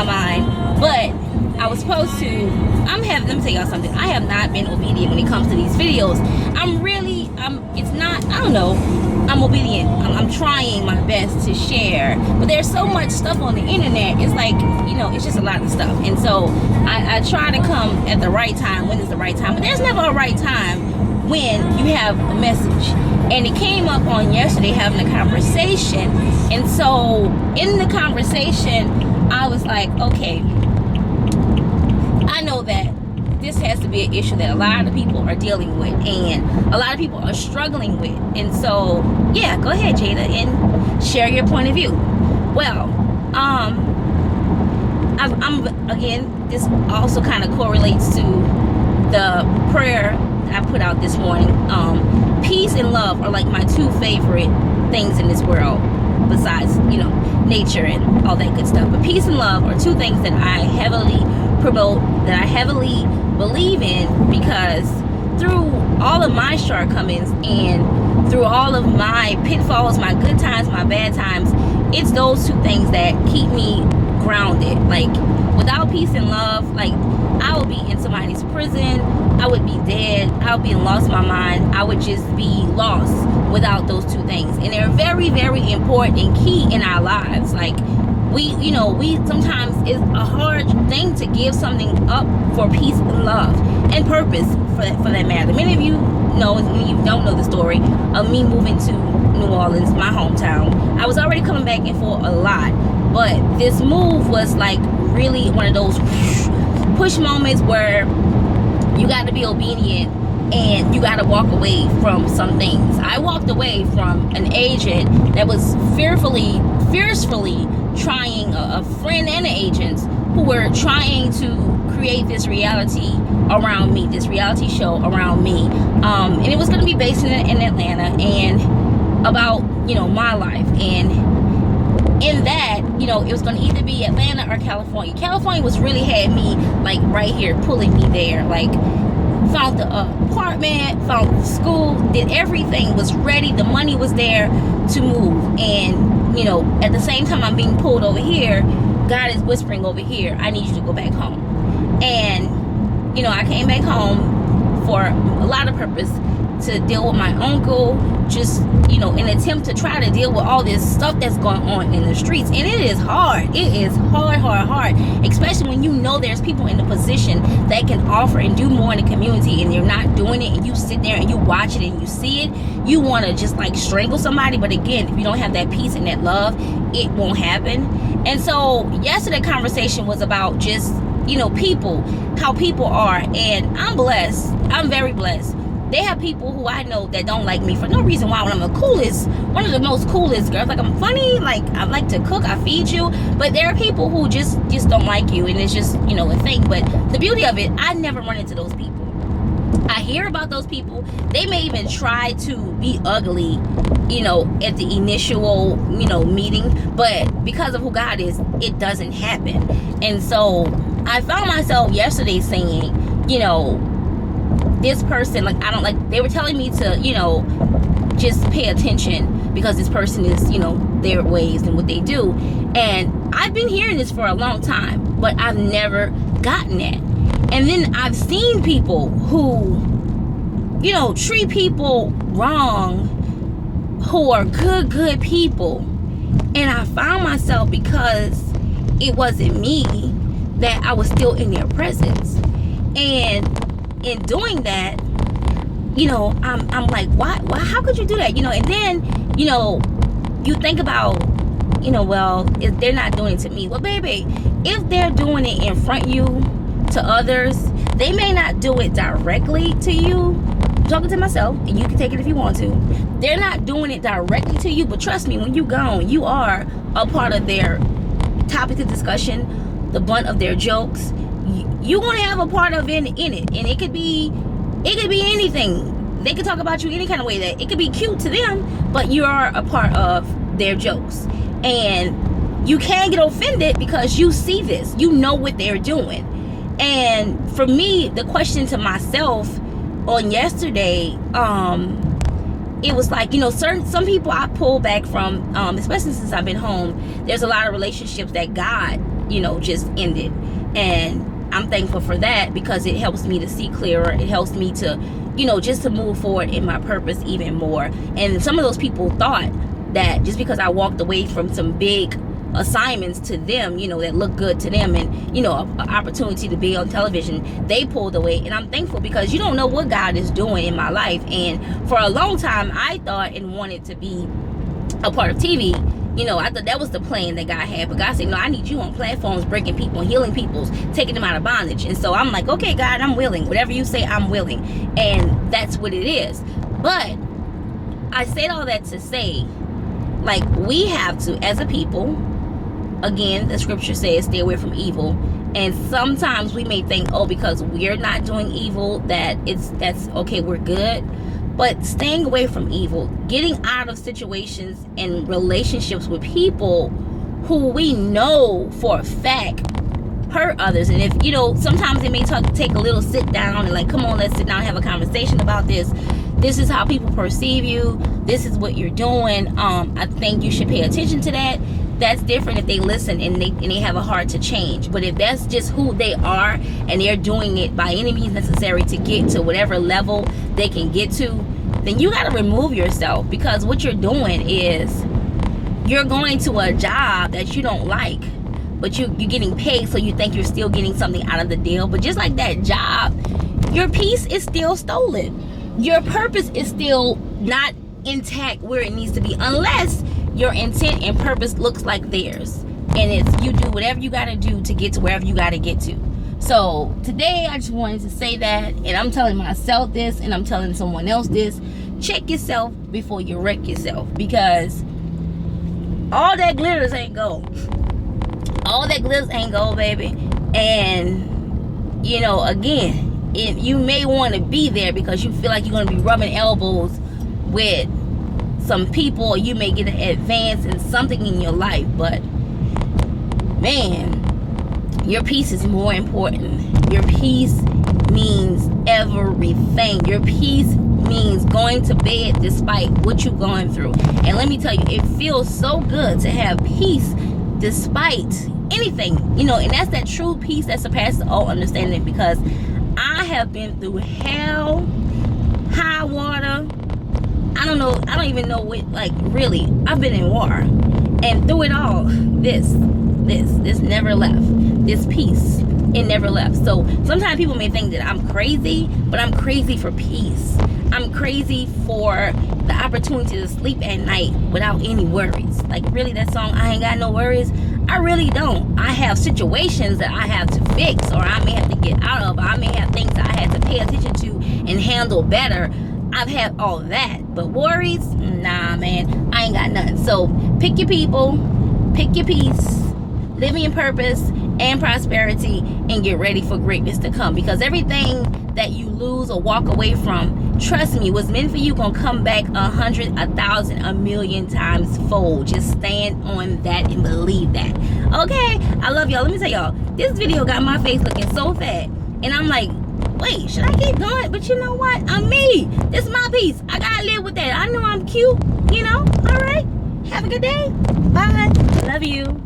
my mind, but I was supposed to. Let me tell y'all something. I have not been obedient when it comes to these videos. It's not, I don't know. I'm obedient. I'm trying my best to share, but there's so much stuff on the internet. It's like, it's just a lot of stuff. And so I try to come at the right time when it's the right time, but there's never a right time when you have a message. And it came up on yesterday having a conversation. And so in the conversation, I was like, okay, I know that this has to be an issue that a lot of people are dealing with and a lot of people are struggling with. And so, yeah, go ahead, Jada, and share your point of view. Well, again, this also kind of correlates to the prayer I put out this morning. Peace and love are like my two favorite things in this world, besides, nature and all that good stuff. But peace and love are two things that I heavily promote, that I heavily believe in, because through all of my shortcomings and through all of my pitfalls, my good times, my bad times, it's those two things that keep me grounded. Like, without peace and love, like, I would be in somebody's prison, I would be dead, I would be lost my mind, I would just be lost without those two things. And they're very, very important and key in our lives. Like, we sometimes, it's a hard thing to give something up for peace and love and purpose, for that matter. Many of you know, when you don't know the story of me moving to New Orleans, my hometown, I was already coming back and forth a lot, but this move was like really one of those push moments where you got to be obedient and you got to walk away from some things. I walked away from an agent that was fiercely trying, a friend and an agent who were trying to create this reality around me, this reality show around me, and it was going to be based in Atlanta and about my life. And in that, it was going to either be Atlanta or California. California really had me like right here, pulling me there. Like, found the apartment, found the school, did everything, was ready, the money was there to move. And at the same time I'm being pulled over here, God is whispering over here, I need you to go back home. And I came back home for a lot of purpose, to deal with my uncle, just in an attempt to try to deal with all this stuff that's going on in the streets. And it is hard. It is hard, especially when there's people in the position that can offer and do more in the community, and they're not doing it, and you sit there and you watch it and you see it. You want to just like strangle somebody, but again, if you don't have that peace and that love, it won't happen. And so yesterday conversation was about just people, how people are. And I'm blessed, I'm very blessed. They have people who I know that don't like me for no reason why, when I'm one of the most coolest girls. Like, I'm funny, like, I like to cook, I feed you. But there are people who just don't like you, and it's just, a thing. But the beauty of it, I never run into those people. I hear about those people. They may even try to be ugly, at the initial, meeting. But because of who God is, it doesn't happen. And so I found myself yesterday saying, this person, like, I don't like, they were telling me to, just pay attention because this person is, their ways and what they do. And I've been hearing this for a long time, but I've never gotten that. And then I've seen people who, treat people wrong, who are good people. And I found myself, because it wasn't me, that I was still in their presence. And in doing that, I'm like, why, how could you do that? And then, you think about, well, if they're not doing it to me, well, baby, if they're doing it in front of you to others, they may not do it directly to you. I'm talking to myself, and you can take it if you want to. They're not doing it directly to you, but trust me, when you gone, you are a part of their topic of discussion, the butt of their jokes. You want to have a part of in it, and it could be anything. They could talk about you any kind of way that it could be cute to them, but you are a part of their jokes, and you can get offended because you see this, what they're doing. And for me, the question to myself on yesterday, it was like, some people I pull back from, especially since I've been home. There's a lot of relationships that God just ended. And I'm thankful for that, because it helps me to see clearer. It helps me to, just to move forward in my purpose even more. And some of those people thought that just because I walked away from some big assignments to them, that look good to them, and an opportunity to be on television, they pulled away. And I'm thankful, because you don't know what God is doing in my life. And for a long time I thought and wanted to be a part of TV. I thought that was the plan that God had, but God said, no, I need you on platforms, breaking people, healing people, taking them out of bondage. And so I'm like, okay, God, I'm willing. Whatever you say, I'm willing. And that's what it is. But I said all that to say, like, we have to, as a people, again, the scripture says, stay away from evil. And sometimes we may think, oh, because we're not doing evil, that's okay, we're good. But staying away from evil, getting out of situations and relationships with people who we know for a fact hurt others. And if, sometimes it may take a little sit down and like, come on, let's sit down and have a conversation about this. This is how people perceive you. This is what you're doing. I think you should pay attention to that. That's different if they listen and they have a heart to change. But if that's just who they are and they're doing it by any means necessary to get to whatever level they can get to, then you got to remove yourself, because what you're doing is you're going to a job that you don't like, but you're getting paid, so you think you're still getting something out of the deal. But just like that job, your peace is still stolen. Your purpose is still not intact where it needs to be, unless your intent and purpose looks like theirs, and it's you do whatever you got to do to get to wherever you got to get to. So today I just wanted to say that, and I'm telling myself this, and I'm telling someone else this: check yourself before you wreck yourself, because all that glitters ain't gold. All that glitters ain't gold, baby. And again, you may want to be there because you feel like you're going to be rubbing elbows with some people, or you may get an advance in something in your life. But man, your peace is more important. Your peace means everything. Your peace means going to bed despite what you're going through. And let me tell you, it feels so good to have peace despite anything, and that's that true peace that surpasses all understanding, because I have been through hell, high water. I don't even know what, like, really, I've been in war, and through it all, this never left. This peace, it never left. So sometimes people may think that I'm crazy, but I'm crazy for peace. I'm crazy for the opportunity to sleep at night without any worries. Like, really, that song, I Ain't Got No Worries, I really don't. I have situations that I have to fix, or I may have to get out of. I may have things that I had to pay attention to and handle better. I've had all that, but worries, nah, man, I ain't got nothing. So pick your people, pick your peace, live in your purpose and prosperity, and get ready for greatness to come, because everything that you lose or walk away from, trust me, what's meant for you gonna come back 100, 1,000, 1,000,000 times fold. Just stand on that and believe that. Okay, I love y'all. Let me tell y'all, this video got my face looking so fat, and I'm like, wait, should I keep going? But you know what? I'm me. This is my piece. I gotta live with that. I know I'm cute, All right. Have a good day. Bye. Love you.